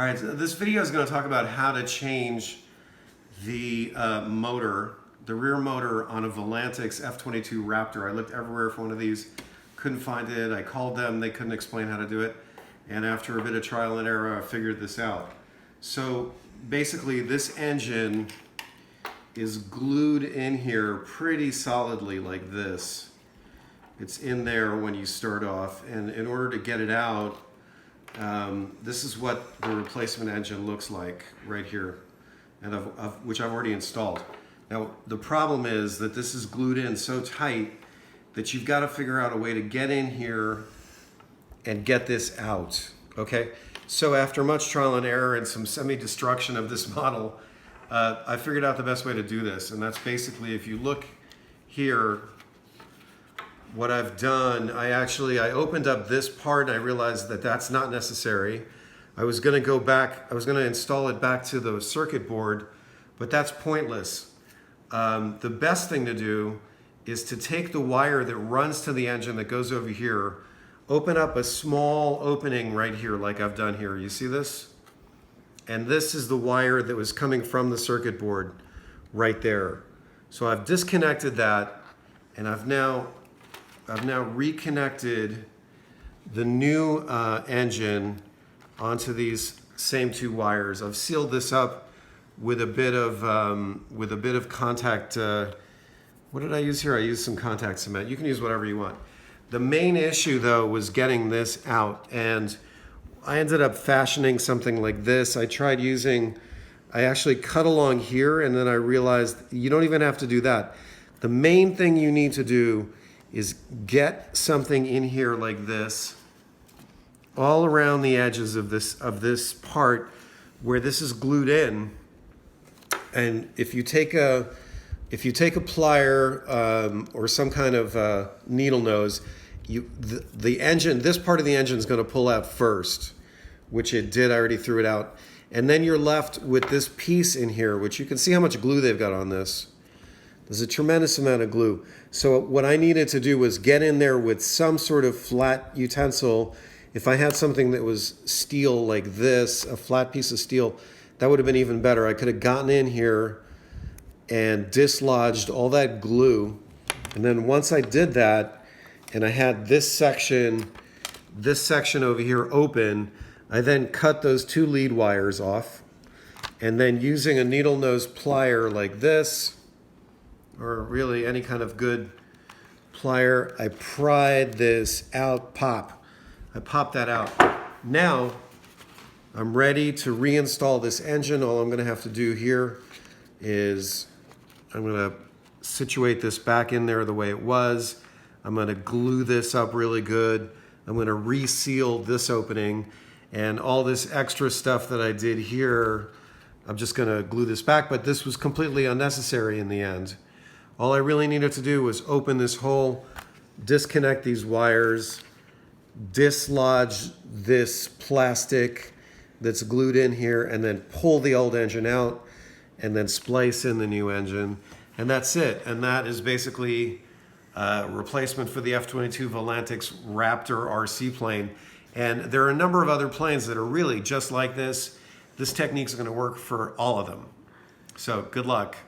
All right, so this video is going to talk about how to change the motor, the rear motor on a Volantex F-22 Raptor. I looked everywhere for one of these, couldn't find it. I called them, they couldn't explain how to do it. And after a bit of trial and error, I figured this out. So basically this engine is glued in here pretty solidly like this. It's in there when you start off, and in order to get it out, this is what the replacement engine looks like right here, and which I've already installed. Now the problem is that this is glued in so tight that you've got to figure out a way to get in here and get this out. Okay, so after much trial and error and some semi-destruction of this model, I figured out the best way to do this, and that's basically, if you look here, what I've done, I opened up this part and I realized that that's not necessary. I was going to go back, I was going to install it back to the circuit board, but that's pointless. The best thing to do is to take the wire that runs to the engine that goes over here, open up a small opening right here like I've done here. You see this? And this is the wire that was coming from the circuit board right there. So I've disconnected that, and I've now reconnected the new engine onto these same two wires. I've sealed this up with a bit of contact. What did I use here? I used some contact cement. You can use whatever you want. The main issue though was getting this out, and I ended up fashioning something like this. I actually cut along here, and then I realized you don't even have to do that. The main thing you need to do is get something in here like this, all around the edges of this part where this is glued in. And if you take a plier or some kind of needle nose, the engine, this part of the engine is going to pull out first, which it did. I already threw it out, and then you're left with this piece in here, which you can see how much glue they've got on this. There's a tremendous amount of glue. So what I needed to do was get in there with some sort of flat utensil. If I had something that was steel like this, a flat piece of steel, that would have been even better. I could have gotten in here and dislodged all that glue. And then once I did that, and I had this section over here open, I then cut those two lead wires off. And then using a needle nose plier like this, or really any kind of good plier, I pried this out, I popped that out. Now, I'm ready to reinstall this engine. All I'm gonna have to do here is I'm gonna situate this back in there the way it was. I'm gonna glue this up really good. I'm gonna reseal this opening, and all this extra stuff that I did here, I'm just gonna glue this back, but this was completely unnecessary in the end. All I really needed to do was open this hole, disconnect these wires, dislodge this plastic that's glued in here, and then pull the old engine out, and then splice in the new engine. And that's it. And that is basically a replacement for the F-22 Volantex Raptor RC plane. And there are a number of other planes that are really just like this. This technique is going to work for all of them. So good luck.